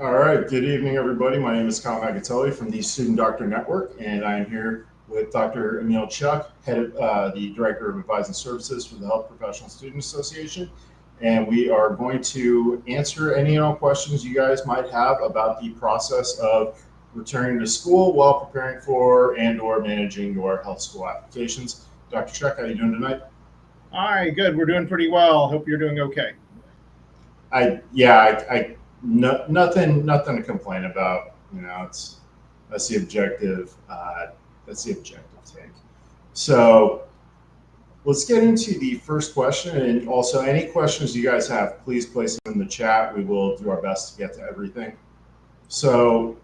All right, good evening, everybody. My name is Kyle Magatelli from the Student Doctor Network, and I am here with Dr. Emil Chuck, head of the Director of Advising Services for the Health Professional Student Association. And we are going to answer any and all questions you guys might have about the process of returning to school while preparing for and or managing your health school applications. Dr. Chuck, how are you doing tonight? Hi, good. We're doing pretty well. Hope you're doing okay. Nothing to complain about. You know, it's that's the objective. That's the objective take. So let's get into the first question, and also any questions you guys have, please place them in the chat. We will do our best to get to everything. So,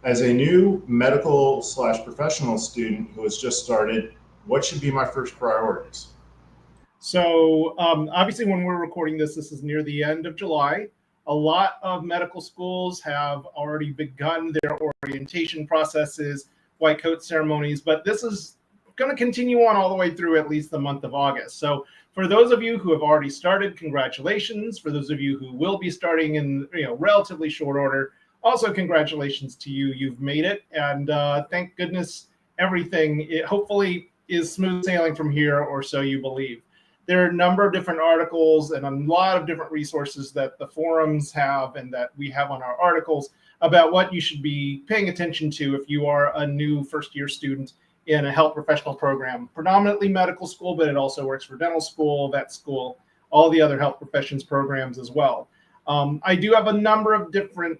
as a new medical slash professional student who has just started, what should be my first priorities? Obviously, when we're recording this, this is near the end of July. A lot of medical schools have already begun their orientation processes, white coat ceremonies, but this is going to continue on all the way through at least the month of August. So, for those of you who have already started, congratulations. For those of you who will be starting in relatively short order, also congratulations to you. You've made it, and thank goodness everything hopefully is smooth sailing from here, or so you believe. There are a number of different articles and a lot of different resources that the forums have and that we have on our articles about what you should be paying attention to if you are a new first year student in a health professional program, predominantly medical school, but it also works for dental school, vet school, all the other health professions programs as well. I do have a number of different,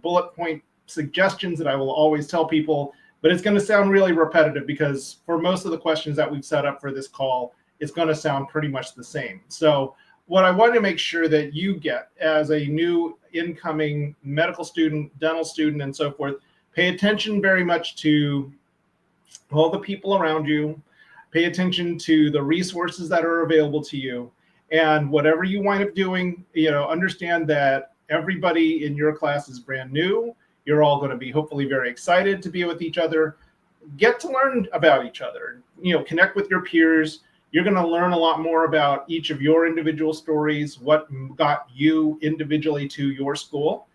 bullet point suggestions that I will always tell people, but it's going to sound really repetitive because for most of the questions that we've set up for this call, it's going to sound pretty much the same. So what I want to make sure that you get as a new incoming medical student, dental student, and so forth, pay attention very much to all the people around you, pay attention to the resources that are available to you, and whatever you wind up doing, understand that everybody in your class is brand new. You're all going to be hopefully very excited to be with each other. Get to learn about each other, connect with your peers. You're going to learn a lot more about each of your individual stories, what got you individually to your school.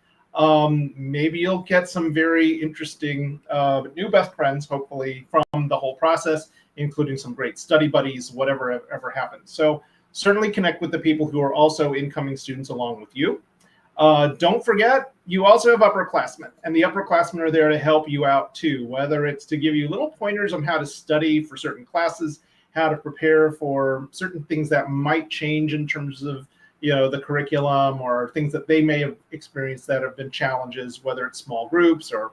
Maybe you'll get some very interesting new best friends, hopefully, from the whole process, including some great study buddies, whatever ever happens. So certainly connect with the people who are also incoming students along with you. Don't forget, you also have upperclassmen, and the upperclassmen are there to help you out too, whether it's to give you little pointers on how to study for certain classes, how to prepare for certain things that might change in terms of the curriculum or things that they may have experienced that have been challenges, whether it's small groups or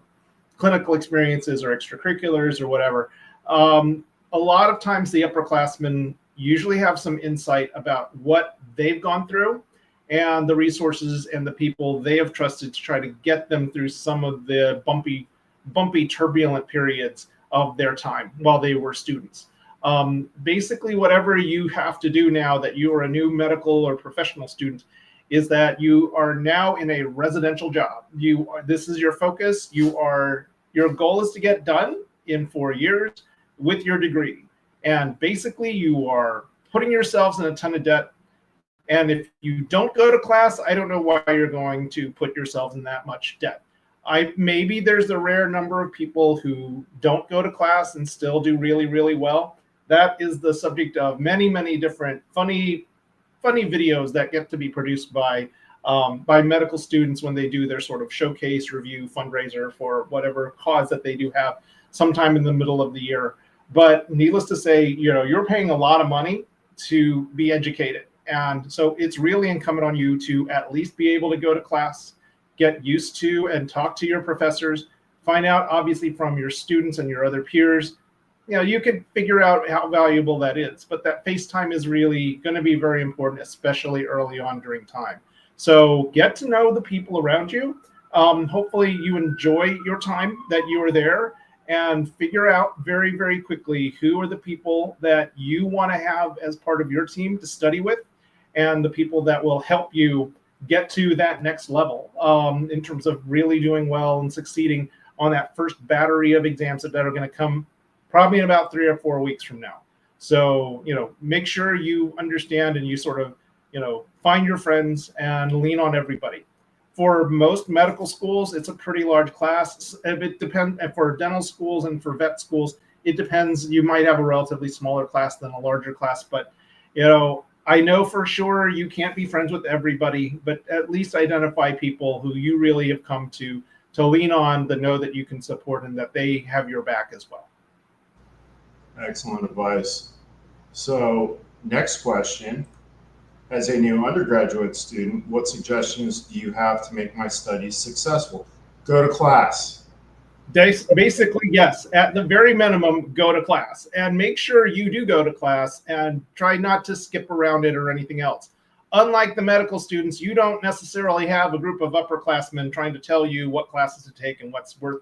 clinical experiences or extracurriculars or whatever. A lot of times the upperclassmen usually have some insight about what they've gone through and the resources and the people they have trusted to try to get them through some of the bumpy, turbulent periods of their time while they were students. Basically, whatever you have to do now that you are a new medical or professional student is that you are now in a residential job. This is your focus. Your goal is to get done in 4 years with your degree. And basically, you are putting yourselves in a ton of debt. And if you don't go to class, I don't know why you're going to put yourselves in that much debt. Maybe there's the rare number of people who don't go to class and still do really, really well. That is the subject of many, many different funny videos that get to be produced by medical students when they do their sort of showcase review fundraiser for whatever cause that they do have sometime in the middle of the year. But needless to say, you're paying a lot of money to be educated. And so it's really incumbent on you to at least be able to go to class, get used to and talk to your professors, find out obviously from your students and your other peers. You can figure out how valuable that is, but that face time is really going to be very important, especially early on during time. So get to know the people around you. Hopefully you enjoy your time that you are there and figure out very, very quickly who are the people that you want to have as part of your team to study with and the people that will help you get to that next level in terms of really doing well and succeeding on that first battery of exams that are going to come probably in about 3 or 4 weeks from now. So, make sure you understand and you sort of, find your friends and lean on everybody. For most medical schools, it's a pretty large class. It depends. For dental schools and for vet schools, it depends. You might have a relatively smaller class than a larger class, but I know for sure you can't be friends with everybody, but at least identify people who you really have come to lean on, to know that you can support and that they have your back as well. Excellent advice. So, next question. As a new undergraduate student, what suggestions do you have to make my studies successful? Go to class. Basically, yes. At the very minimum, go to class and make sure you do go to class and try not to skip around it or anything else. Unlike the medical students, you don't necessarily have a group of upperclassmen trying to tell you what classes to take and what's worth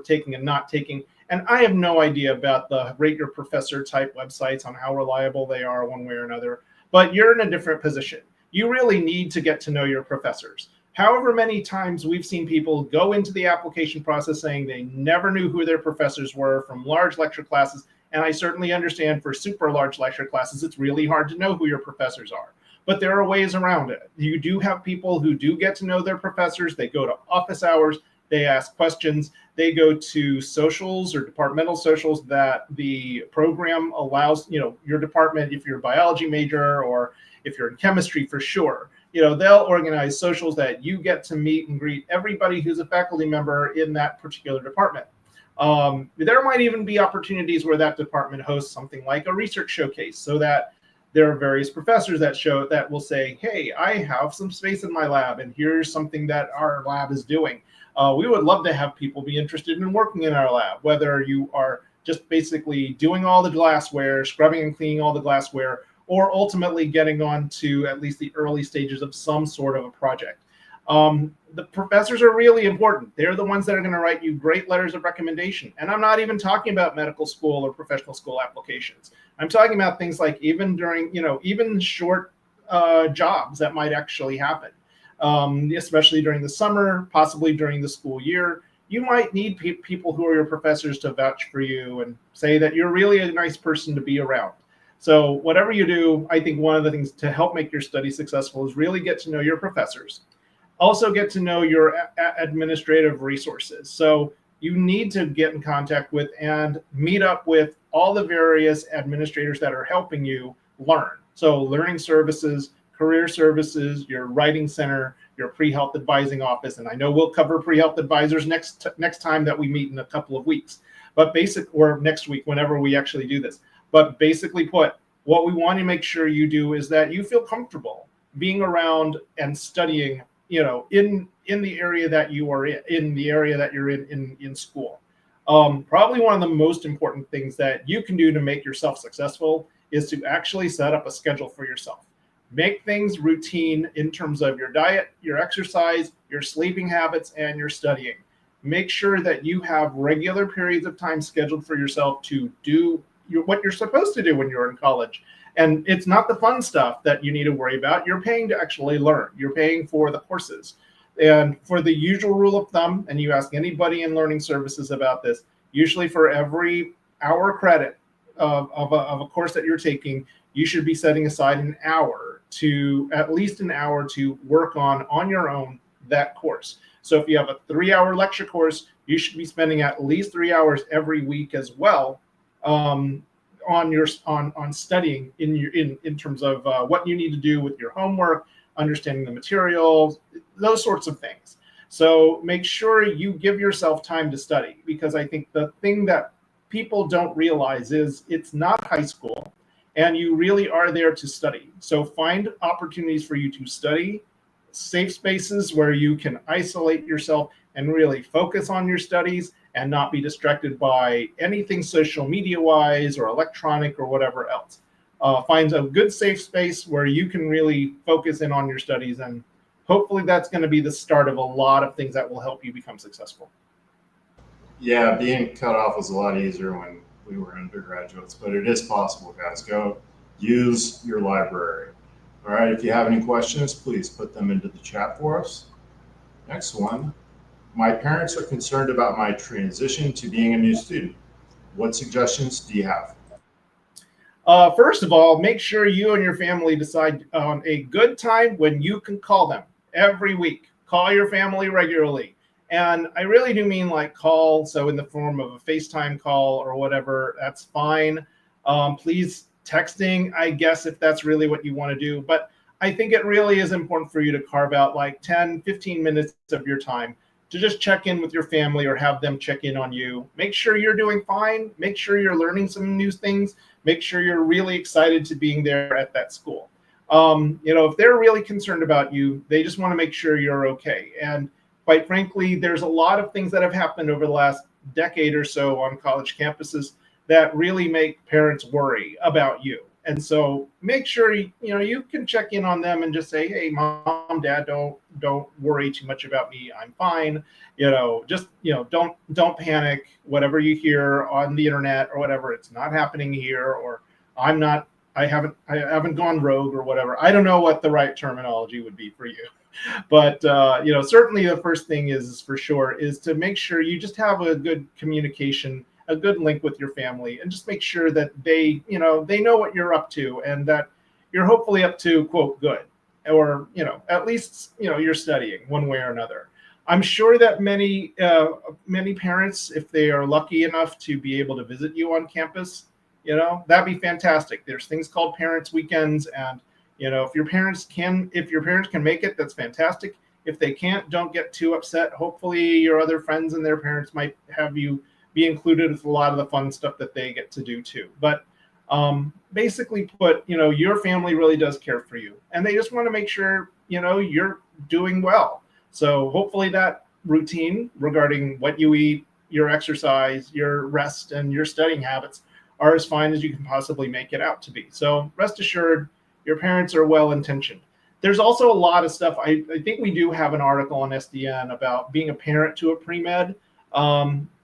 taking and not taking. And I have no idea about the rate your professor type websites on how reliable they are one way or another. But you're in a different position. You really need to get to know your professors. However many times we've seen people go into the application process saying they never knew who their professors were from large lecture classes. And I certainly understand for super large lecture classes, it's really hard to know who your professors are. But there are ways around it. You do have people who do get to know their professors. They go to office hours. They ask questions. They go to socials or departmental socials that the program allows, your department, if you're a biology major or if you're in chemistry for sure, they'll organize socials that you get to meet and greet everybody who's a faculty member in that particular department. There might even be opportunities where that department hosts something like a research showcase so that there are various professors that will say, hey, I have some space in my lab and here's something that our lab is doing. We would love to have people be interested in working in our lab, whether you are just basically doing all the glassware, scrubbing and cleaning all the glassware, or ultimately getting on to at least the early stages of some sort of a project. The professors are really important. They're the ones that are going to write you great letters of recommendation. And I'm not even talking about medical school or professional school applications. I'm talking about things like even during, even short jobs that might actually happen. Especially during the summer, possibly during the school year, you might need people who are your professors to vouch for you and say that you're really a nice person to be around. So whatever you do, I think one of the things to help make your study successful is really get to know your professors. Also get to know your administrative resources. So you need to get in contact with and meet up with all the various administrators that are helping you learn. So learning services, career services, your writing center, your pre-health advising office. And I know we'll cover pre-health advisors next time that we meet in a couple of weeks, or next week, whenever we actually do this. But basically put, what we want to make sure you do is that you feel comfortable being around and studying, in the area that you are in the area that you're in school. Probably one of the most important things that you can do to make yourself successful is to actually set up a schedule for yourself. Make things routine in terms of your diet, your exercise, your sleeping habits, and your studying. Make sure that you have regular periods of time scheduled for yourself to do what you're supposed to do when you're in college. And it's not the fun stuff that you need to worry about. You're paying to actually learn. You're paying for the courses. And for the usual rule of thumb, and you ask anybody in learning services about this, usually for every hour credit of a course that you're taking, you should be setting aside at least an hour to work on your own that course. So if you have a 3-hour lecture course, you should be spending at least 3 hours every week as well on studying in terms of what you need to do with your homework, understanding the materials, those sorts of things. So make sure you give yourself time to study, because I think the thing that people don't realize is it's not high school and you really are there to study. So find opportunities for you to study, safe spaces where you can isolate yourself and really focus on your studies and not be distracted by anything social media wise or electronic or whatever else. Find a good safe space where you can really focus in on your studies, and hopefully that's going to be the start of a lot of things that will help you become successful. Yeah, being cut off was a lot easier when we were undergraduates, but it is possible, guys. Go use your library. All right, if you have any questions, please put them into the chat for us. Next one. My parents are concerned about my transition to being a new student. What suggestions do you have? First of all, make sure you and your family decide on a good time when you can call them every week. call your family regularly. And I really do mean like call, so in the form of a FaceTime call or whatever, that's fine. Please texting, I guess, if that's really what you want to do. But I think it really is important for you to carve out like 10, 15 minutes of your time to just check in with your family or have them check in on you. Make sure you're doing fine. Make sure you're learning some new things. Make sure you're really excited to being there at that school. If they're really concerned about you, they just want to make sure you're okay. And quite frankly, there's a lot of things that have happened over the last decade or so on college campuses that really make parents worry about you. And so make sure you can check in on them and just say, hey, mom, dad, don't worry too much about me. I'm fine. Don't panic. Whatever you hear on the internet or whatever, it's not happening here, or I haven't gone rogue or whatever. I don't know what the right terminology would be for you. But certainly the first thing is for sure is to make sure you just have a good communication, a good link with your family, and just make sure that they know what you're up to, and that you're hopefully up to quote good, or at least you're studying one way or another. I'm sure that many parents, if they are lucky enough to be able to visit you on campus, that'd be fantastic. There's things called parents' weekends, and if your parents can make it, that's fantastic. If they can't, don't get too upset. Hopefully your other friends and their parents might have you be included with a lot of the fun stuff that they get to do too. But basically put, your family really does care for you, and they just want to make sure, you're doing well. So hopefully that routine regarding what you eat, your exercise, your rest, and your studying habits are as fine as you can possibly make it out to be. So rest assured, your parents are well-intentioned. There's also a lot of stuff. I think we do have an article on SDN about being a parent to a pre-med.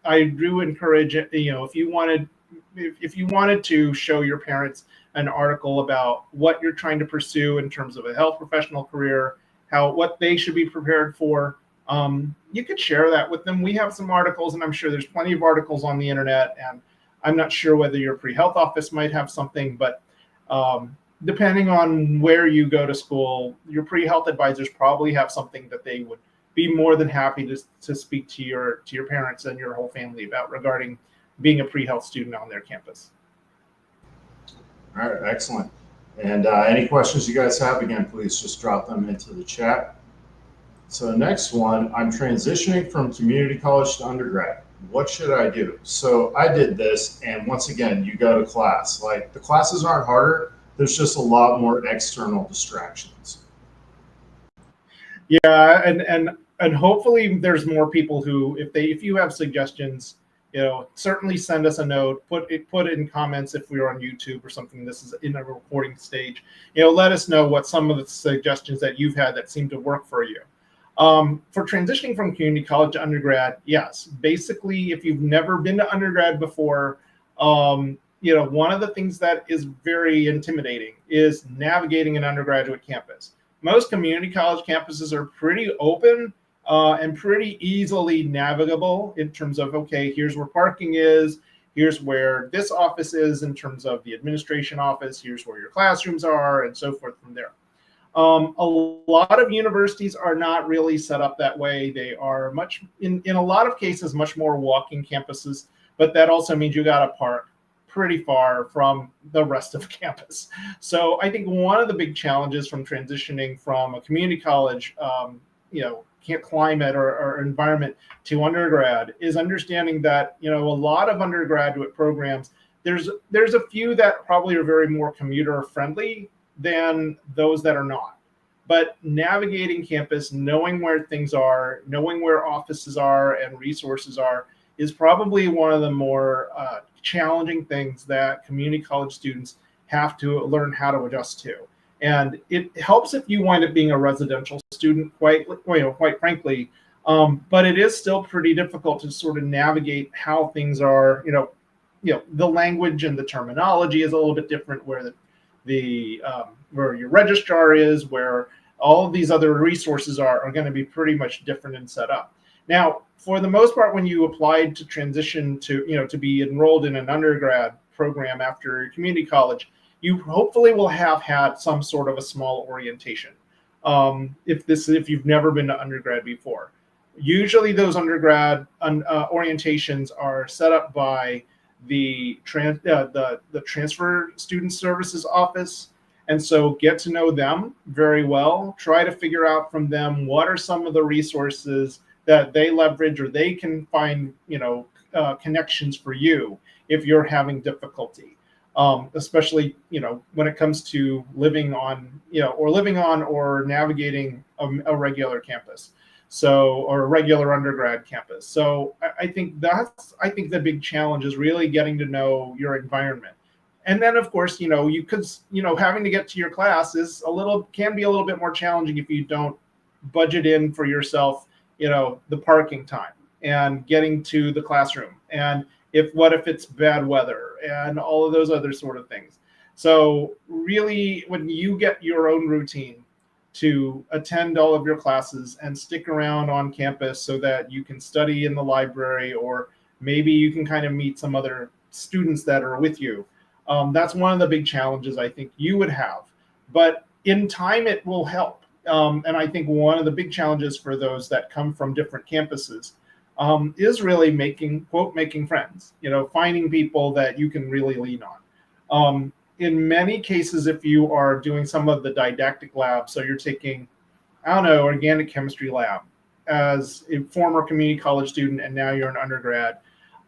I do encourage, if you wanted to show your parents an article about what you're trying to pursue in terms of a health professional career, what they should be prepared for, you could share that with them. We have some articles, and I'm sure there's plenty of articles on the internet, and I'm not sure whether your pre-health office might have something, but depending on where you go to school, your pre-health advisors probably have something that they would be more than happy to speak to your parents and your whole family about regarding being a pre-health student on their campus. All right, excellent. And any questions you guys have, again, please just drop them into the chat. So the next one, I'm transitioning from community college to undergrad. What should I do? So I did this, and once again, you go to class. Like, the classes aren't harder. There's just a lot more external distractions. Yeah, and hopefully there's more people who, if you have suggestions, certainly send us a note. Put it in comments if we're on YouTube or something. This is in a recording stage. Let us know what some of the suggestions that you've had that seem to work for you. For transitioning from community college to undergrad, yes. Basically, if you've never been to undergrad before, one of the things that is very intimidating is navigating an undergraduate campus. Most community college campuses are pretty open and pretty easily navigable in terms of, okay, here's where parking is, here's where this office is in terms of the administration office, here's where your classrooms are, and so forth from there. A lot of universities are not really set up that way. They are in a lot of cases, much more walking campuses, but that also means you got to park pretty far from the rest of campus. So I think one of the big challenges from transitioning from a community college, climate or environment to undergrad is understanding that, a lot of undergraduate programs, there's a few that probably are very more commuter friendly than those that are not. But navigating campus, knowing where things are, knowing where offices are and resources are, is probably one of the more challenging things that community college students have to learn how to adjust to. And it helps if you wind up being a residential student, quite frankly, but it is still pretty difficult to sort of navigate how things are. The language and the terminology is a little bit different, where where your registrar is, where all of these other resources are going to be pretty much different and set up. Now, for the most part, when you applied to transition to be enrolled in an undergrad program after community college, you hopefully will have had some sort of a small orientation. if you've never been to undergrad before. Usually those undergrad orientations are set up by the transfer student services office. And so get to know them very well. Try to figure out from them what are some of the resources that they leverage, or they can find, connections for you if you're having difficulty. Especially, when it comes to living on or navigating a regular campus. So, or a regular undergrad campus. So I think the big challenge is really getting to know your environment. And then, of course, having to get to your class can be a little bit more challenging if you don't budget in for yourself, the parking time and getting to the classroom. And what if it's bad weather and all of those other sort of things. So really, when you get your own routine to attend all of your classes and stick around on campus so that you can study in the library, or maybe you can kind of meet some other students that are with you. That's one of the big challenges I think you would have, but in time it will help. And I think one of the big challenges for those that come from different campuses is really making friends, finding people that you can really lean on. In many cases, if you are doing some of the didactic labs, so you're taking, organic chemistry lab as a former community college student and now you're an undergrad,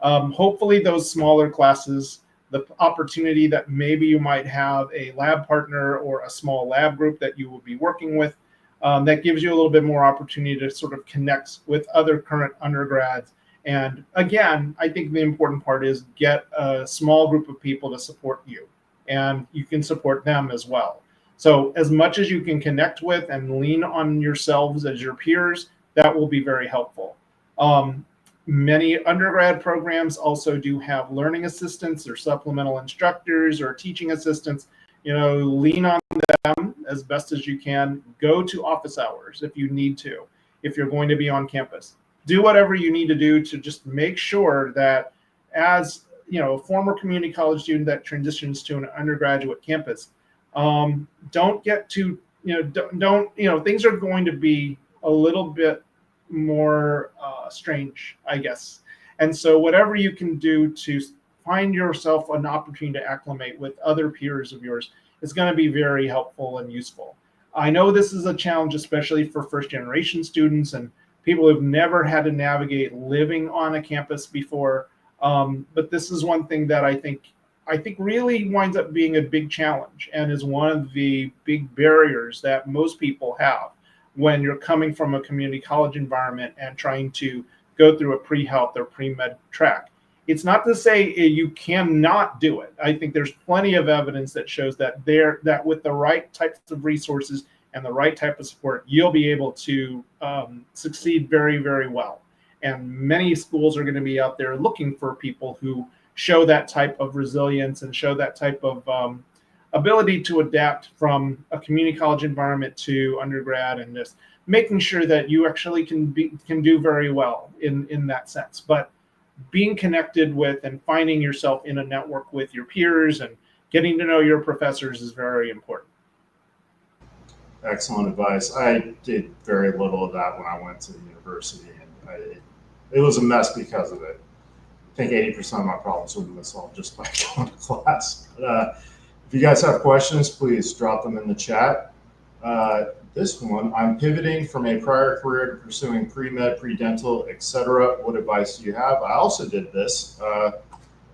hopefully those smaller classes, the opportunity that maybe you might have a lab partner or a small lab group that you will be working with, that gives you a little bit more opportunity to sort of connect with other current undergrads. And again, I think the important part is get a small group of people to support you, and you can support them as well. So as much as you can connect with and lean on yourselves as your peers, that will be very helpful. Many undergrad programs also do have learning assistants or supplemental instructors or teaching assistants. Lean on them as best as you can. Go to office hours if you need to, if you're going to be on campus. Do whatever you need to do to just make sure that, as a former community college student that transitions to an undergraduate campus, don't get to, things are going to be a little bit more strange, I guess. And so whatever you can do to find yourself an opportunity to acclimate with other peers of yours is going to be very helpful and useful. I know this is a challenge, especially for first generation students and people who've never had to navigate living on a campus before. But this is one thing that I think really winds up being a big challenge and is one of the big barriers that most people have when you're coming from a community college environment and trying to go through a pre-health or pre-med track. It's not to say you cannot do it. I think there's plenty of evidence that shows that with the right types of resources and the right type of support, you'll be able to succeed very, very well. And many schools are going to be out there looking for people who show that type of resilience and show that type of ability to adapt from a community college environment to undergrad, and just making sure that you actually can do very well in that sense. But being connected with and finding yourself in a network with your peers and getting to know your professors is very important. Excellent advice. I did very little of that when I went to the university, and it was a mess because of it. I think 80% of my problems would have been solved just by going to class. But, if you guys have questions, please drop them in the chat. This one, I'm pivoting from a prior career to pursuing pre-med, pre-dental, etc. What advice do you have? I also did this.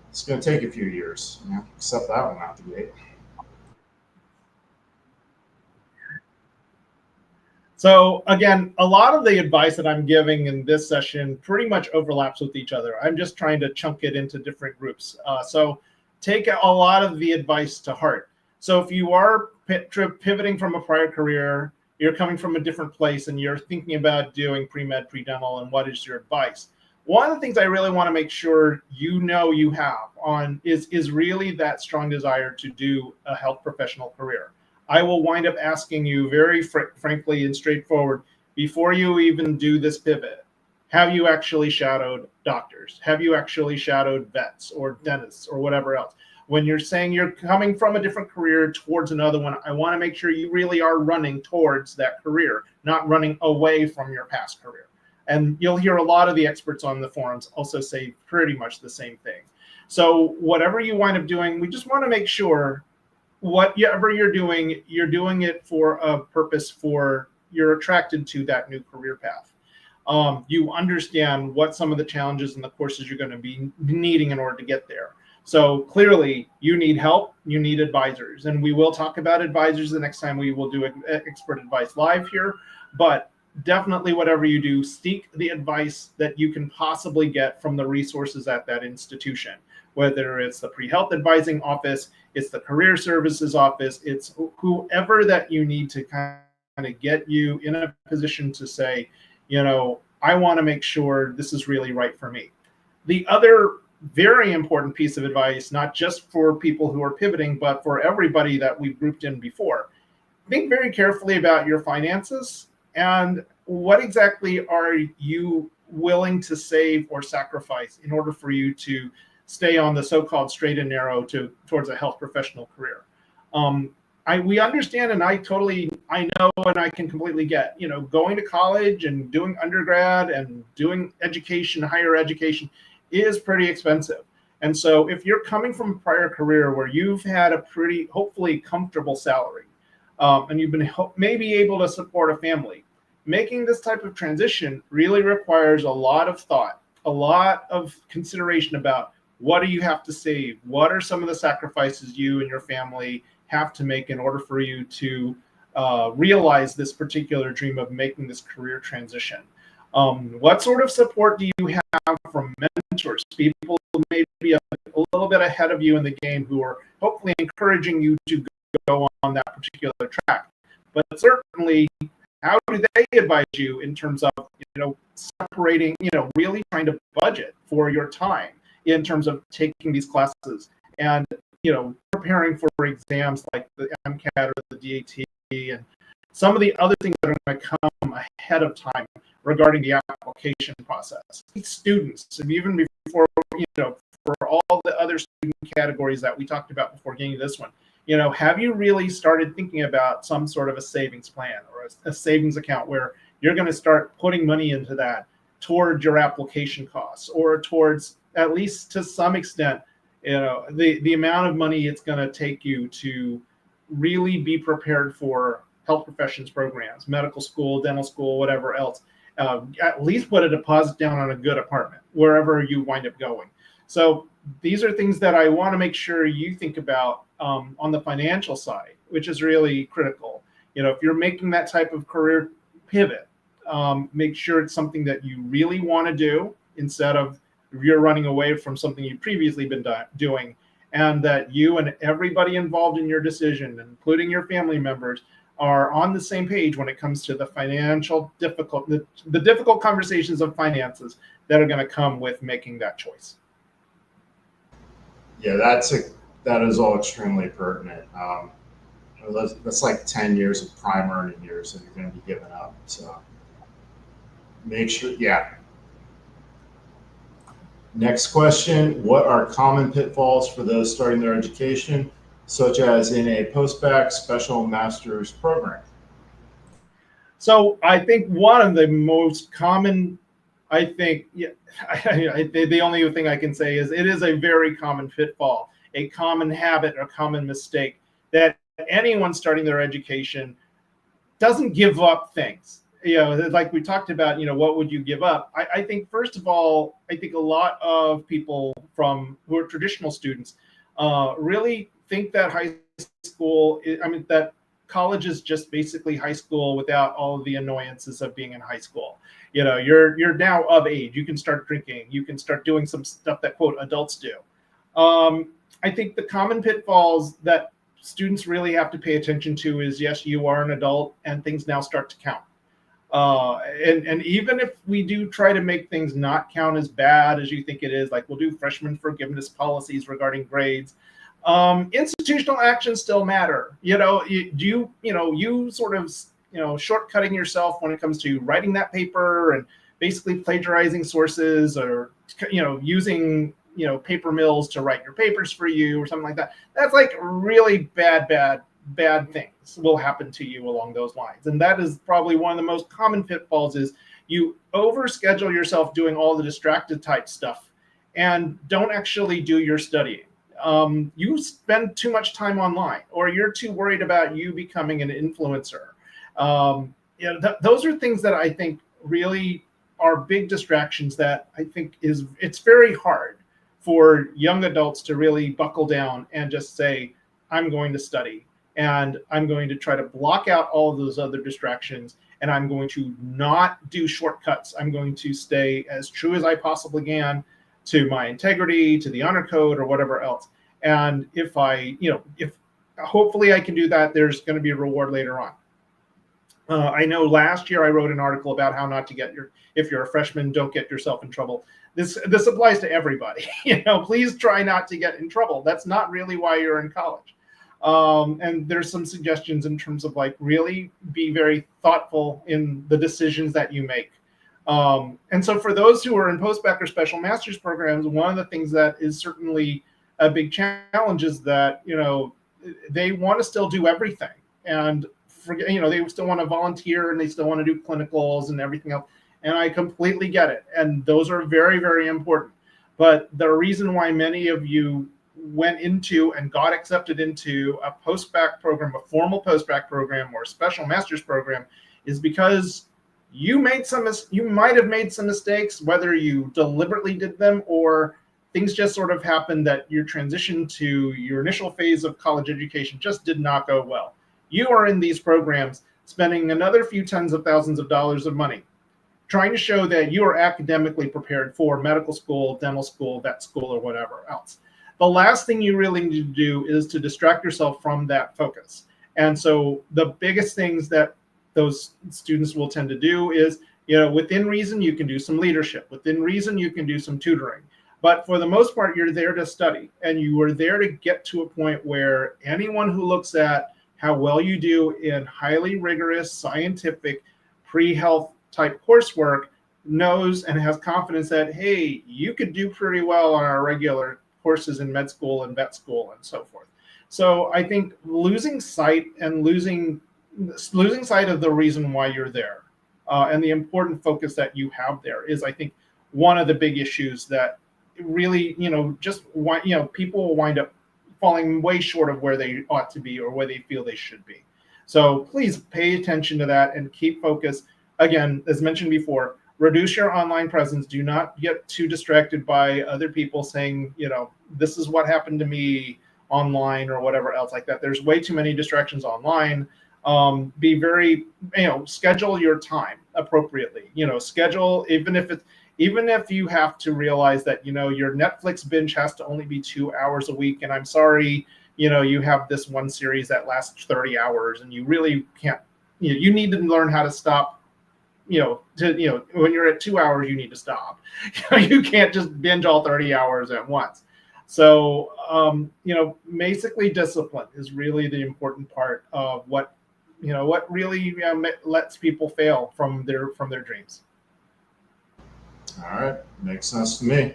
It's going to take a few years. Accept that one out the gate. So again, a lot of the advice that I'm giving in this session pretty much overlaps with each other. I'm just trying to chunk it into different groups. So take a lot of the advice to heart. So if you are pivoting from a prior career, you're coming from a different place and you're thinking about doing pre-med, pre-dental, and what is your advice? One of the things I really want to make sure you have on is really that strong desire to do a health professional career. I will wind up asking you very frankly and straightforward, before you even do this pivot, have you actually shadowed doctors? Have you actually shadowed vets or dentists or whatever else? When you're saying you're coming from a different career towards another one, I want to make sure you really are running towards that career, not running away from your past career. And you'll hear a lot of the experts on the forums also say pretty much the same thing. So whatever you wind up doing, we just want to make sure whatever you're doing it for a purpose, for you're attracted to that new career path. You understand what some of the challenges and the courses you're going to be needing in order to get there. So clearly you need help, you need advisors, and we will talk about advisors the next time we will do expert advice live here. But definitely whatever you do, seek the advice that you can possibly get from the resources at that institution, whether it's the pre-health advising office, it's the career services office, it's whoever that you need to kind of get you in a position to say, I want to make sure this is really right for me. The other very important piece of advice, not just for people who are pivoting, but for everybody that we've grouped in before, think very carefully about your finances and what exactly are you willing to save or sacrifice in order for you to stay on the so-called straight and narrow towards a health professional career. We understand, and I know, and I can completely get, going to college and doing undergrad and doing education, higher education is pretty expensive. And so if you're coming from a prior career where you've had a pretty, hopefully comfortable salary, and you've been maybe able to support a family, making this type of transition really requires a lot of thought, a lot of consideration about what do you have to save? What are some of the sacrifices you and your family have to make in order for you to realize this particular dream of making this career transition? What sort of support do you have from mentors, people maybe a little bit ahead of you in the game who are hopefully encouraging you to go on that particular track? But certainly, how do they advise you in terms of, separating, really trying to budget for your time in terms of taking these classes and, preparing for exams like the MCAT or the DAT and some of the other things that are going to come ahead of time regarding the application process. Students, and even before, for all the other student categories that we talked about before getting to this one, have you really started thinking about some sort of a savings plan or a savings account where you're going to start putting money into that towards your application costs or towards, at least to some extent, the amount of money it's going to take you to really be prepared for health professions programs, medical school, dental school, whatever else. At least put a deposit down on a good apartment wherever you wind up going. So these are things that I want to make sure you think about on the financial side, which is really critical. If you're making that type of career pivot, make sure it's something that you really want to do instead of you're running away from something you've previously been doing, and that you and everybody involved in your decision, including your family members, are on the same page when it comes to the financial the difficult conversations of finances that are going to come with making that choice. Yeah, that is all extremely pertinent. That's like 10 years of prime earning years that you're going to be giving up. So make sure, yeah. Next question, what are common pitfalls for those starting their education, such as in a post-bac special master's program? So I think one of the most common, the only thing I can say is it is a very common pitfall, a common habit or common mistake that anyone starting their education doesn't give up things. Like we talked about, what would you give up? I think, first of all, I think a lot of people who are traditional students really think that that college is just basically high school without all of the annoyances of being in high school. You're now of age. You can start drinking. You can start doing some stuff that, quote, adults do. I think the common pitfalls that students really have to pay attention to is, yes, you are an adult and things now start to count. And even if we do try to make things not count as bad as you think it is, like we'll do freshman forgiveness policies regarding grades, institutional actions still matter. You sort of, shortcutting yourself when it comes to writing that paper and basically plagiarizing sources or, using paper mills to write your papers for you or something like that. That's like really bad things will happen to you along those lines. And that is probably one of the most common pitfalls is you overschedule yourself doing all the distracted type stuff and don't actually do your studying. You spend too much time online, or you're too worried about you becoming an influencer. Those are things that I think really are big distractions that I think it's very hard for young adults to really buckle down and just say, I'm going to study and I'm going to try to block out all of those other distractions, and I'm going to not do shortcuts. I'm going to stay as true as I possibly can to my integrity, to the honor code, or whatever else. And if hopefully I can do that, there's going to be a reward later on. I know last year I wrote an article about how not to if you're a freshman, don't get yourself in trouble. This applies to everybody. Please try not to get in trouble. That's not really why you're in college. And there's some suggestions in terms of like really be very thoughtful in the decisions that you make. And so for those who are in postbac or special master's programs, one of the things that is certainly a big challenge is that, they want to still do everything and they still want to volunteer and they still want to do clinicals and everything else. And I completely get it. And those are very, very important. But the reason why many of you went into and got accepted into a postbac program, a formal postbac program or a special master's program is because you might have made some mistakes, whether you deliberately did them or things just sort of happened that your transition to your initial phase of college education just did not go well. You are in these programs spending another few tens of thousands of dollars of money trying to show that you are academically prepared for medical school, dental school, vet school, or whatever else. The last thing you really need to do is to distract yourself from that focus. And so the biggest things that those students will tend to do is, within reason, you can do some leadership. Within reason, you can do some tutoring. But for the most part, you're there to study, and you are there to get to a point where anyone who looks at how well you do in highly rigorous, scientific, pre-health type coursework knows and has confidence that, hey, you could do pretty well on our regular courses in med school and vet school and so forth. So I think losing sight of the reason why you're there and the important focus that you have there is, I think, one of the big issues that really, people will wind up falling way short of where they ought to be or where they feel they should be. So please pay attention to that and keep focus. Again, as mentioned before, reduce your online presence. Do not get too distracted by other people saying, this is what happened to me online or whatever else like that. There's way too many distractions online. Be very, schedule your time appropriately. Schedule, even if you have to realize that, your Netflix binge has to only be 2 hours a week. And I'm sorry, you have this one series that lasts 30 hours and you really can't, you need to learn how to stop. When you're at 2 hours, you need to stop. You can't just binge all 30 hours at once. So, basically discipline is really the important part of what really lets people fail from their dreams. All right, makes sense to me.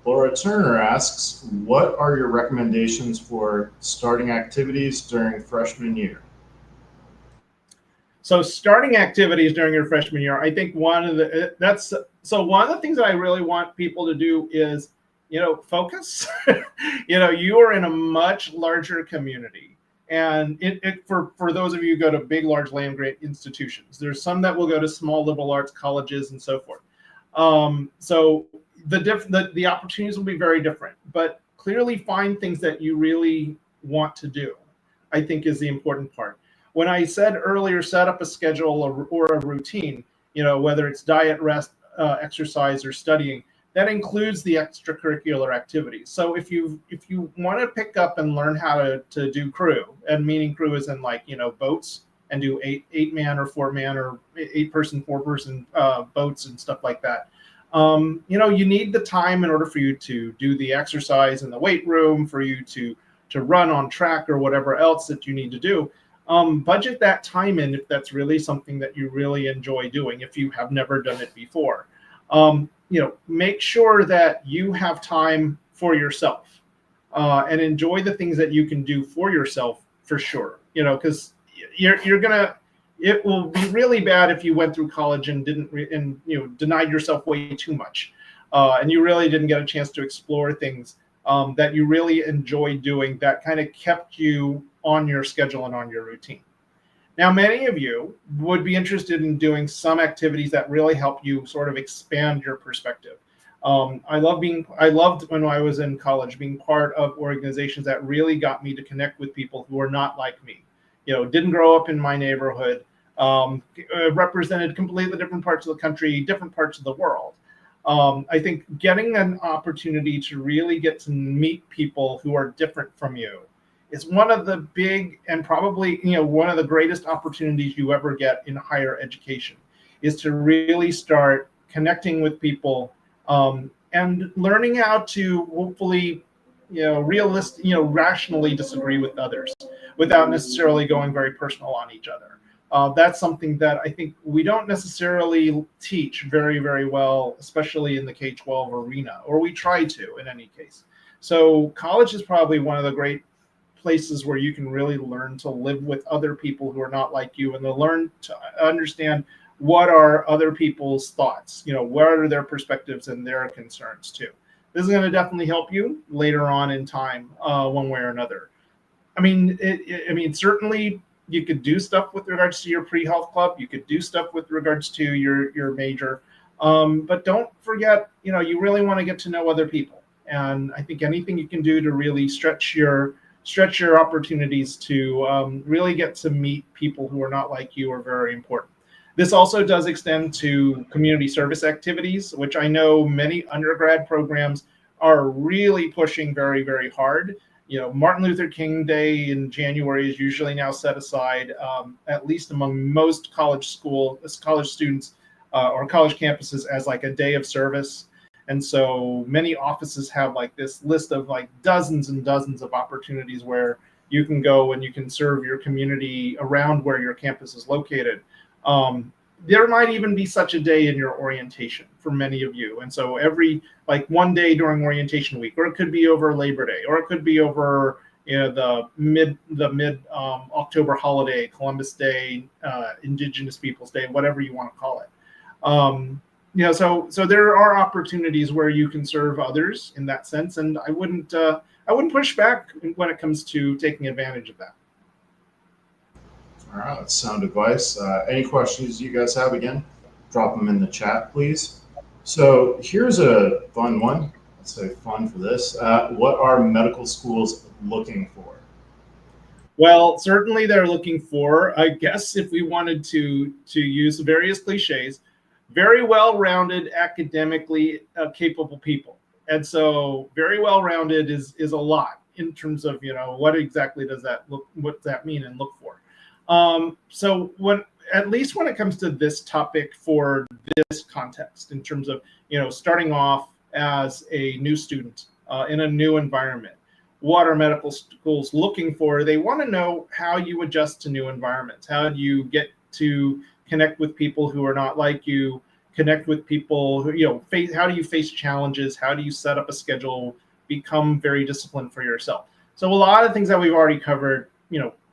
Laura Turner asks, what are your recommendations for starting activities during freshman year? So starting activities during your freshman year, I think one of the things that I really want people to do is, focus. You are in a much larger community. And for those of you who go to big, large land grant institutions, there's some that will go to small liberal arts colleges and so forth. So the opportunities will be very different, but clearly find things that you really want to do, I think is the important part. When I said earlier, set up a schedule or a routine, whether it's diet, rest, exercise, or studying, that includes the extracurricular activities. So if you want to pick up and learn how to do crew, and meaning crew is in boats and do eight man or 4 man or 8-person, 4-person boats and stuff like that. You need the time in order for you to do the exercise in the weight room, for you to run on track or whatever else that you need to do. Budget that time in if that's really something that you really enjoy doing, if you have never done it before. make sure that you have time for yourself, and enjoy the things that you can do for yourself for sure. Because you're gonna it will be really bad if you went through college and denied yourself way too much, and you really didn't get a chance to explore things that you really enjoy doing, that kind of kept you on your schedule and on your routine. Now, many of you would be interested in doing some activities that really help you sort of expand your perspective. I loved when I was in college being part of organizations that really got me to connect with people who are not like me. Didn't grow up in my neighborhood, represented completely different parts of the country, different parts of the world. I think getting an opportunity to really get to meet people who are different from you is one of the big, and probably one of the greatest opportunities you ever get in higher education, is to really start connecting with people, and learning how to hopefully rationally disagree with others without necessarily going very personal on each other. That's something that I think we don't necessarily teach very, very well, especially in the K-12 arena, or we try to in any case. So college is probably one of the great places where you can really learn to live with other people who are not like you, and to learn to understand what are other people's thoughts, what are their perspectives and their concerns too. This is going to definitely help you later on in time, one way or another. I mean, certainly you could do stuff with regards to your pre-health club. You could do stuff with regards to your major, but don't forget, you really want to get to know other people. And I think anything you can do to really stretch your opportunities to really get to meet people who are not like you are very important. This also does extend to community service activities, which I know many undergrad programs are really pushing very, very hard. Martin Luther King Day in January is usually now set aside, at least among most college students or college campuses, as like a day of service. And so many offices have like this list of like dozens and dozens of opportunities where you can go and you can serve your community around where your campus is located. There might even be such a day in your orientation for many of you. And so every one day during orientation week, or it could be over Labor Day, or it could be over the mid October holiday, Columbus Day, Indigenous Peoples Day, whatever you want to call it. So there are opportunities where you can serve others in that sense, and I wouldn't push back when it comes to taking advantage of that. All right, that's sound advice. Any questions you guys have, again, drop them in the chat, please. So here's a fun one. Let's say fun for this. What are medical schools looking for? Well, certainly they're looking for, I guess, if we wanted to use various cliches, very well-rounded, academically capable people. And so very well-rounded is a lot in terms of, what exactly does that mean and look for. So at least when it comes to this topic for this context, in terms of, starting off as a new student in a new environment, what are medical schools looking for? They want to know how you adjust to new environments. How do you get to connect with people who are not like you, connect with people who, how do you face challenges? How do you set up a schedule, become very disciplined for yourself? So a lot of things that we've already covered,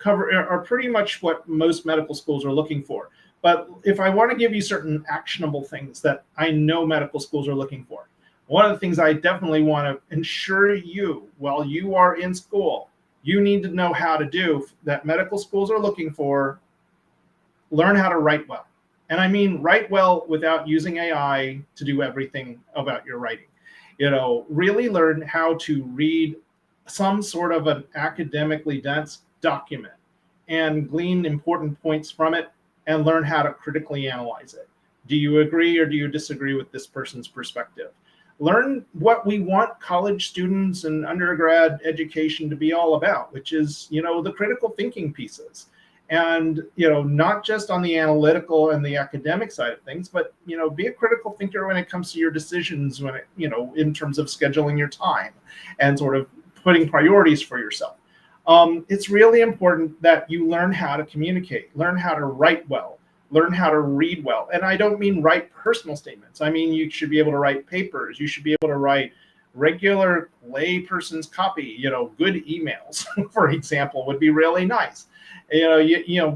are pretty much what most medical schools are looking for. But if I want to give you certain actionable things that I know medical schools are looking for, one of the things I definitely want to ensure you, while you are in school, you need to know how to do that medical schools are looking for: learn how to write well. And I mean write well without using AI to do everything about your writing. Really learn how to read some sort of an academically dense document and glean important points from it, and learn how to critically analyze it. Do you agree or do you disagree with this person's perspective? Learn what we want college students and undergrad education to be all about, which is, the critical thinking pieces. And, not just on the analytical and the academic side of things, but, be a critical thinker when it comes to your decisions, when it, in terms of scheduling your time and sort of putting priorities for yourself. It's really important that you learn how to communicate, learn how to write well, learn how to read well. And I don't mean write personal statements. I mean, you should be able to write papers. You should be able to write regular layperson's copy, good emails, for example, would be really nice.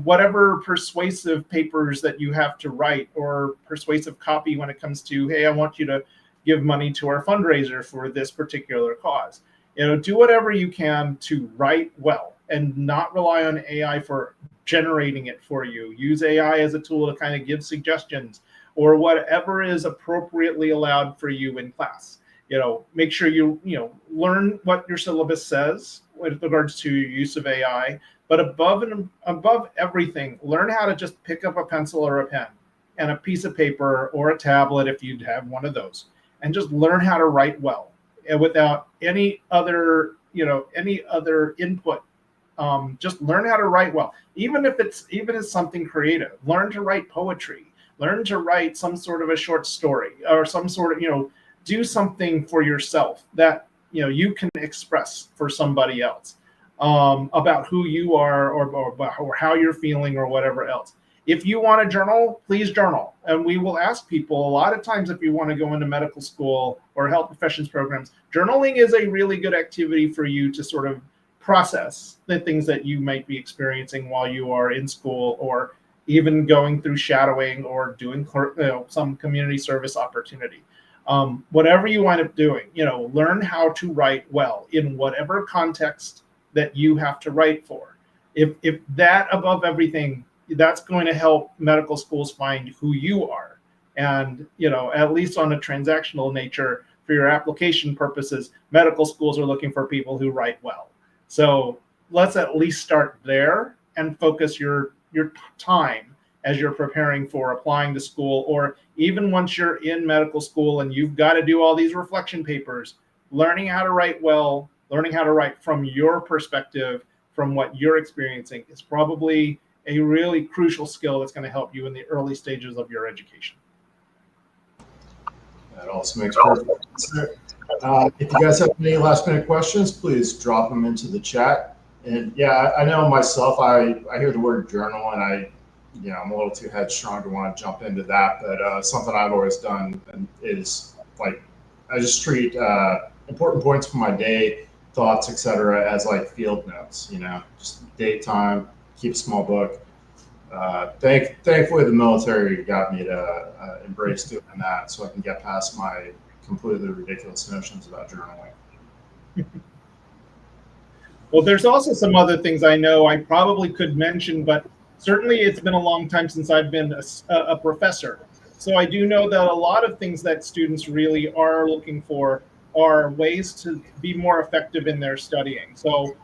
Whatever persuasive papers that you have to write, or persuasive copy when it comes to, hey, I want you to give money to our fundraiser for this particular cause. Do whatever you can to write well and not rely on AI for generating it for you. Use AI as a tool to kind of give suggestions or whatever is appropriately allowed for you in class. Make sure you learn what your syllabus says with regards to your use of AI, but above everything, learn how to just pick up a pencil or a pen and a piece of paper or a tablet if you'd have one of those, and just learn how to write well and without any other input. Just learn how to write well, even if it's something creative. Learn to write poetry. Learn to write some sort of a short story or some sort of do something for yourself that you can express for somebody else about who you are or how you're feeling or whatever else. If you want to journal, please journal. And we will ask people a lot of times, if you want to go into medical school or health professions programs, journaling is a really good activity for you to sort of process the things that you might be experiencing while you are in school, or even going through shadowing or doing some community service opportunity. Whatever you wind up doing, learn how to write well in whatever context that you have to write for. If that above everything, that's going to help medical schools find who you are. And, at least on a transactional nature, for your application purposes, medical schools are looking for people who write well. So let's at least start there and focus your time as you're preparing for applying to school, or even once you're in medical school and you've got to do all these reflection papers. Learning how to write well, learning how to write from your perspective, from what you're experiencing, is probably a really crucial skill that's going to help you in the early stages of your education. That also makes perfect sense. If you guys have any last minute questions, please drop them into the chat. And yeah, I know myself, I hear the word journal and I'm a little too headstrong to want to jump into that, but something I've always done is like, I just treat important points from my day, thoughts, etc., as like field notes, just date, time, keep a small book. Thankfully, the military got me to embrace doing that so I can get past my completely ridiculous notions about journaling. Well, there's also some other things I know I probably could mention, but certainly it's been a long time since I've been a professor. So I do know that a lot of things that students really are looking for are ways to be more effective in their studying. So,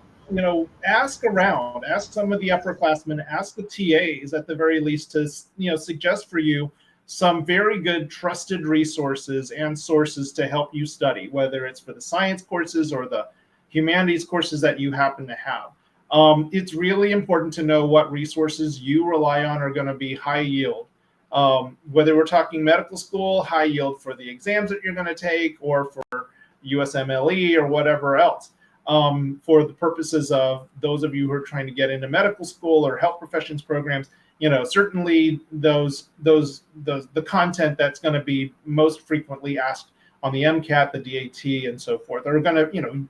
ask around, ask some of the upperclassmen, ask the TAs at the very least to, suggest for you some very good trusted resources and sources to help you study, whether it's for the science courses or the humanities courses that you happen to have. It's really important to know what resources you rely on are going to be high yield. Whether we're talking medical school, high yield for the exams that you're going to take, or for USMLE or whatever else. For the purposes of those of you who are trying to get into medical school or health professions programs, certainly the content that's going to be most frequently asked on the MCAT, the DAT, and so forth are going to,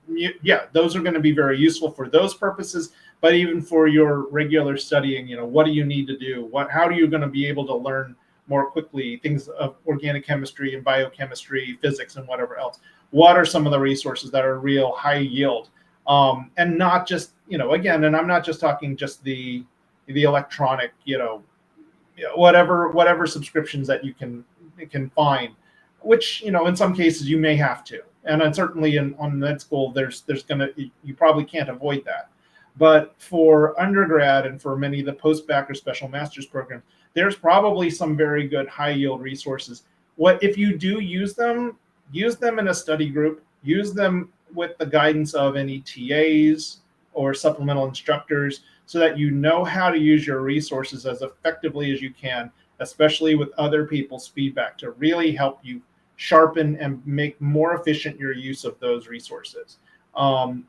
those are going to be very useful for those purposes. But even for your regular studying, what do you need to do? How are you going to be able to learn more quickly things of organic chemistry and biochemistry, physics, and whatever else? What are some of the resources that are real high yield? And not just, again, and I'm not just talking just the electronic, whatever subscriptions that you can find, which, in some cases you may have to. And then certainly on med school, you probably can't avoid that. But for undergrad and for many of the post-bac or special master's programs, there's probably some very good high yield resources. If you do use them in a study group, use them with the guidance of any TAs or supplemental instructors, so that you know how to use your resources as effectively as you can, especially with other people's feedback, to really help you sharpen and make more efficient your use of those resources.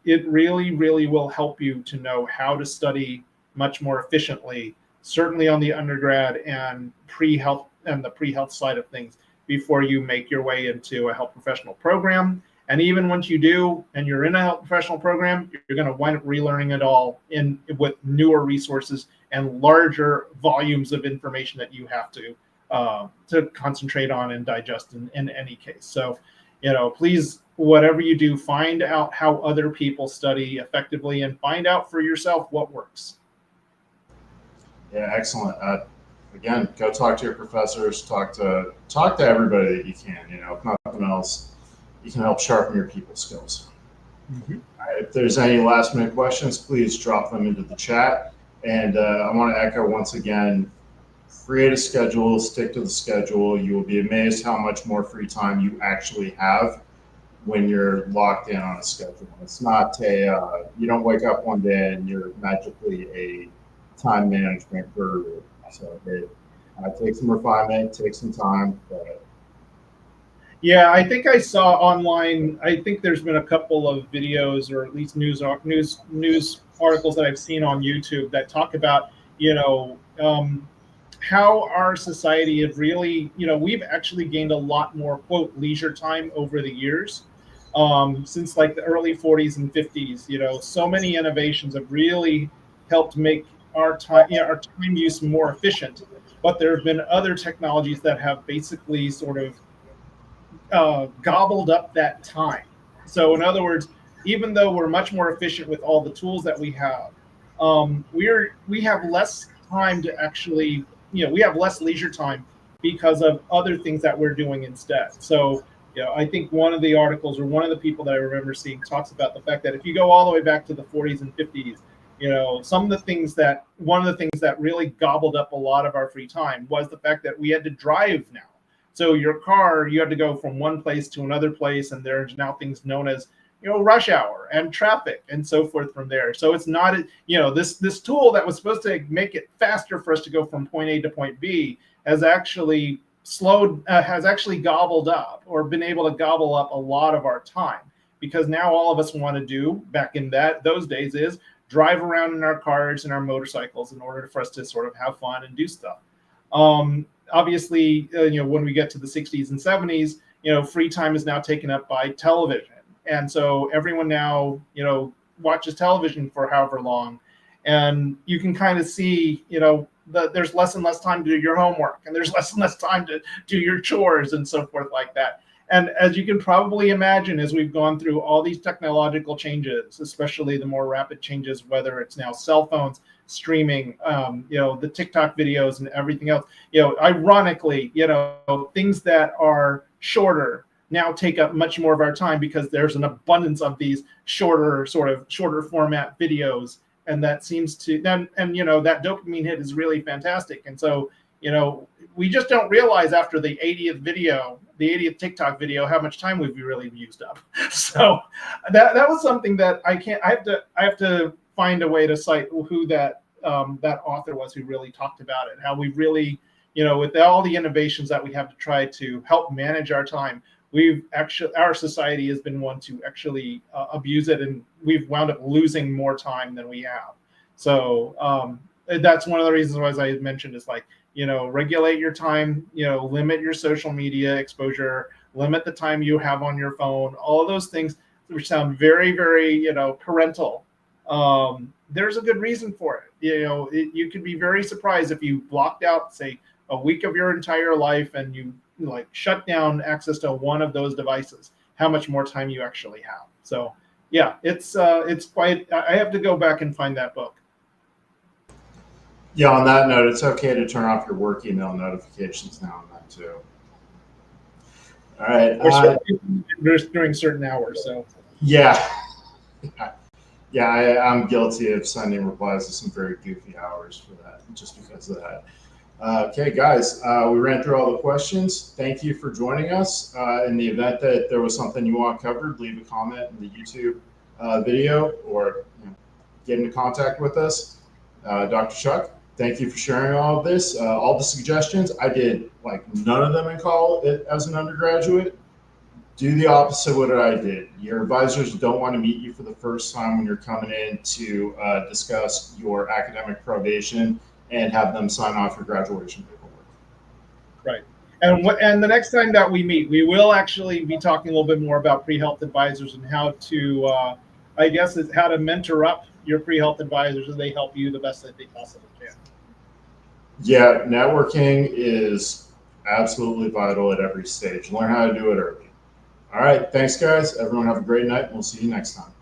It really, really will help you to know how to study much more efficiently, certainly on the undergrad and pre-health and the pre-health side of things before you make your way into a health professional program. And even once you do, and you're in a health professional program, you're going to wind up relearning it all with newer resources and larger volumes of information that you have to concentrate on and digest in any case. So, please, whatever you do, find out how other people study effectively and find out for yourself what works. Yeah, excellent. Again, go talk to your professors, talk to everybody that you can. If nothing else, you can help sharpen your people skills. Mm-hmm. All right, if there's any last minute questions, please drop them into the chat. And I want to echo once again, create a schedule, stick to the schedule. You will be amazed how much more free time you actually have when you're locked in on a schedule. It's not you don't wake up one day and you're magically a time management guru. So it takes some refinement, takes some time, but yeah, I think I saw online. I think there's been a couple of videos, or at least news articles that I've seen on YouTube that talk about, how our society have really, we've actually gained a lot more quote leisure time over the years, since like the early 40s and 50s. So many innovations have really helped make our time use more efficient. But there have been other technologies that have basically sort of gobbled up that time. So in other words, even though we're much more efficient with all the tools that we have, we have less time to actually, we have less leisure time because of other things that we're doing instead. So, I think one of the articles or one of the people that I remember seeing talks about the fact that if you go all the way back to the 40s and 50s, one of the things that really gobbled up a lot of our free time was the fact that we had to drive now. So your car, you had to go from one place to another place, and there's now things known as, rush hour and traffic and so forth from there. So it's not, this tool that was supposed to make it faster for us to go from point A to point B has actually gobbled up or been able to gobble up a lot of our time, because now all of us want to do back in those days is drive around in our cars and our motorcycles in order for us to sort of have fun and do stuff. Obviously, when we get to the 60s and 70s, free time is now taken up by television. And so everyone now, watches television for however long. And you can kind of see, there's less and less time to do your homework, and there's less and less time to do your chores and so forth like that. And as you can probably imagine, as we've gone through all these technological changes, especially the more rapid changes, whether it's now cell phones, streaming, the TikTok videos and everything else, ironically, things that are shorter now take up much more of our time because there's an abundance of these shorter format videos. And that seems to, and that dopamine hit is really fantastic. And so, we just don't realize after the 80th TikTok video, how much time we've really used up. So that was something that I have to find a way to cite who that author was who really talked about it. How we really, with all the innovations that we have to try to help manage our time, our society has been one to actually abuse it, and we've wound up losing more time than we have. So that's one of the reasons why, as I mentioned, is like, regulate your time, limit your social media exposure, limit the time you have on your phone, all of those things which sound very, very, parental. There's a good reason for it. You can be very surprised if you blocked out, say, a week of your entire life and you shut down access to one of those devices, how much more time you actually have. So yeah, it's quite, I have to go back and find that book. Yeah, on that note, it's okay to turn off your work email notifications now and then too. All right. During certain hours. So yeah. Yeah, I'm guilty of sending replies to some very goofy hours for that, just because of that. Okay, guys, we ran through all the questions. Thank you for joining us. In the event that there was something you want covered, leave a comment in the YouTube video or get into contact with us. Dr. Chuck, thank you for sharing all of this. All the suggestions, I did none of them in college as an undergraduate. Do the opposite of what I did. Your advisors don't want to meet you for the first time when you're coming in to discuss your academic probation and have them sign off your graduation paperwork. Right. And the next time that we meet, we will actually be talking a little bit more about pre-health advisors and how to, I guess, is how to mentor up your pre-health advisors and they help you the best that they possibly can. Yeah, networking is absolutely vital at every stage. Learn how to do it early. All right, thanks, guys. Everyone have a great night. We'll see you next time.